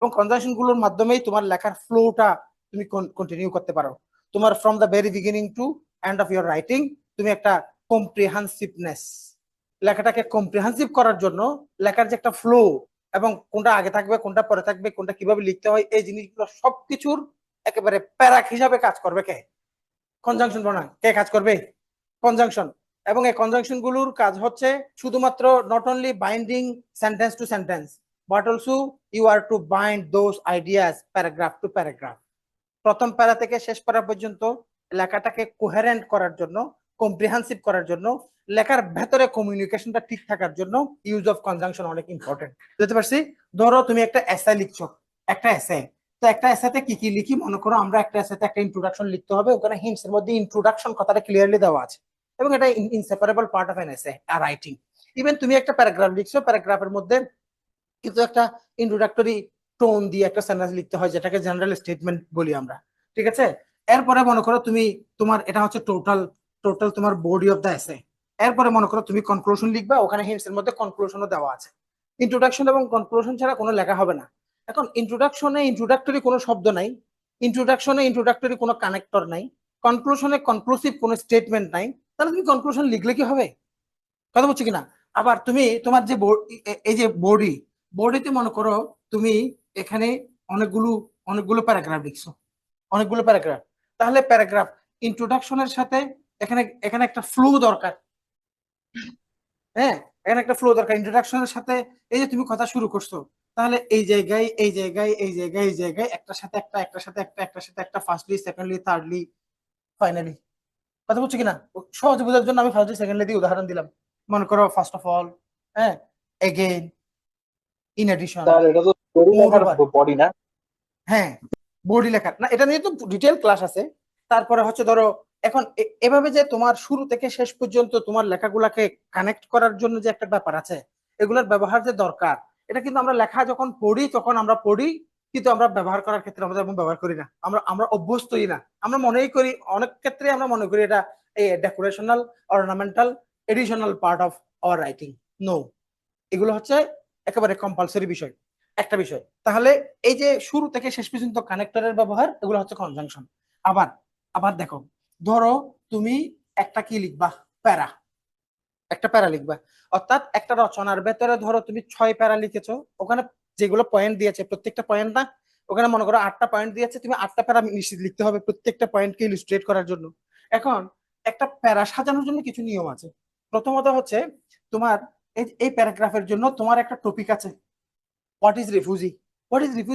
এবং কনজাংশন গুলোর মাধ্যমেই তোমার লেখার ফ্লোটা তুমি কন্টিনিউ করতে পারো। তোমার from the very beginning to end of your writing তুমি একটা কম্প্রিহেন্সিভনেস, লেখাটাকে কম্প্রিহেন্সিভ করার জন্য লেখার যে একটা ফ্লো এবং কোনটা আগে থাকবে কোনটা পরে থাকবে কোনটা কিভাবে লিখতে হয় এই জিনিসগুলো সবকিছুর একেবারে প্যারাক হিসাবে কাজ করবে কে? কনজাংশন প্রণাম কে কাজ করবে? কনজাংশন। এবং এই কনজাংশন গুলোর কাজ হচ্ছে শুধুমাত্র not only binding sentence to sentence but also you are to bind those ideas paragraph to paragraph. প্রথম প্যারা থেকে শেষ প্যারা পর্যন্ত লেখাটাকে কোহেরেন্ট করার জন্য, কম্প্রিহেন্সিভ করার জন্য, লেখার ভেতরে কমিউনিকেশনটা ঠিক থাকার জন্য ইউজ অফ কনজাংশন অনেক ইম্পর্টেন্ট। বুঝতে পারছি? ধরো তুমি একটা এসে লিখছো, একটা এসে, তো একটা এসেতে কি কি লিখি মনে করো, আমরা একটা এসেতে একটা ইন্ট্রোডাকশন লিখতে হবে, ওখানে হিন্টস এর মধ্যে ইন্ট্রোডাকশন কথাটা ক্লিয়ারলি দেওয়া আছে এবং এটা ইনসেপারেবল পার্ট অফ এন এসে আর রাইটিং। ইভেন তুমি একটা প্যারাগ্রাফ লিখছো, প্যারাগ্রাফের মধ্যে কিন্তু একটা ইন্ট্রোডাক্টরি টোন দিয়ে একটা সেন্টেন্স লিখতে হয় যেটাকে জেনারেল স্টেটমেন্ট বলি আমরা, ঠিক আছে? এরপরে মনে করো তুমি, তোমার এটা হচ্ছে টোটাল টোটাল তোমার বডি অফ দ্য এসে। এরপরে মনে করো তুমি কনক্লুশন লিখবা, ওখানে হিন্টস এর মধ্যে কনক্লুশনও দেওয়া আছে। ইন্ট্রোডাকশন এবং কনক্লুশন ছাড়া কোনো লেখা হবে না। এখন ইন্ট্রোডাকশনে ইন্ট্রোডাক্টরি কোনো শব্দ নাই, ইন্ট্রোডাকশনে ইন্ট্রোডাক্টরি কোনো কানেক্টর নাই, কনক্লুশনে কনক্লুসিভ কোনো স্টেটমেন্ট নাই, তাহলে তুমি কনক্লুশন লিখলে কি হবে? কথা বলছি কিনা? আবার তুমি তোমার যে এই যে বডি, বডিতে মনে করো তুমি এখানে অনেকগুলো অনেকগুলো প্যারাগ্রাফ লিখছো, অনেকগুলো প্যারাগ্রাফ, তাহলে প্যারাগ্রাফ ইন্ট্রোডাকশনের সাথে এখানে এখানে একটা ফ্লো দরকার। হ্যাঁ, এখানে একটা ফ্লো দরকার ইন্ট্রোডাকশনের সাথে। এই যে তুমি কথা শুরু করছো, তাহলে এই জায়গায় এই জায়গায় এই জায়গায় এই জায়গায় একটার সাথে একটা, একটার সাথে একটা, একটার সাথে একটা, ফার্স্টলি সেকেন্ডলি থার্ডলি ফাইনালি। কথা বলছি কিনা? সহজ বোঝার জন্য আমি ফার্স্টলি সেকেন্ডলি দিয়ে উদাহরণ দিলাম। মনে করো ফার্স্ট অফ অল, হ্যাঁ, এগেইন, ইন এডিশন, স্যার এটা তো স্টোরি মোর লেখার ওভার। বডি না? হ্যাঁ, বডি লেখার না, এটা নিয়ে তো ডিটেল ক্লাস আছে। তারপরে হচ্ছে ধরো এখন এভাবে যে তোমার শুরু থেকে শেষ পর্যন্ত তোমার লেখাগুলাকে কানেক্ট করার জন্য যে একটা ব্যাপার আছে, এগুলোর ব্যবহার যে দরকার, এটা কিন্তু আমরা লেখা যখন পড়ি তখন আমরা পড়ি, কিন্তু আমরা ব্যবহার করার ক্ষেত্রে আমরা তেমন ব্যবহার করি না, আমরা আমরা অভ্যস্তই না। আমরা মনেই করি অনেক ক্ষেত্রে, আমরা মনে করি এটা এই decorational, ornamental, additional part of our writing. No, এগুলো হচ্ছে একেবারে কম্পালসরি বিষয়, একটা বিষয়। তাহলে এই যে শুরু থেকে শেষ পর্যন্ত কানেক্টরের ব্যবহার, এগুলো হচ্ছে কনজাংশন। আবার আবার দেখো, ধরো তুমি একটা কি লিখবা, প্যারা, একটা প্যারা লিখবা, অর্থাৎ একটা রচনার ভেতরে ধরো তুমি 6 প্যারা লিখেছো, ওখানে যেগুলো পয়েন্ট দিয়েছে প্রত্যেকটা পয়েন্ট না, ওখানে মনে করো 8টা পয়েন্ট দিয়েছে, তুমি 8টা প্যারা নিশ্চিত লিখতে হবে প্রত্যেকটা পয়েন্টকে ইলুস্ট্রেট করার জন্য। এখন একটা প্যারা সাজানোর জন্য কিছু নিয়ম আছে। প্রথমত হচ্ছে তোমার এই এই প্যারাগ্রাফের জন্য তোমার একটা টপিক আছে, what is refugee. What is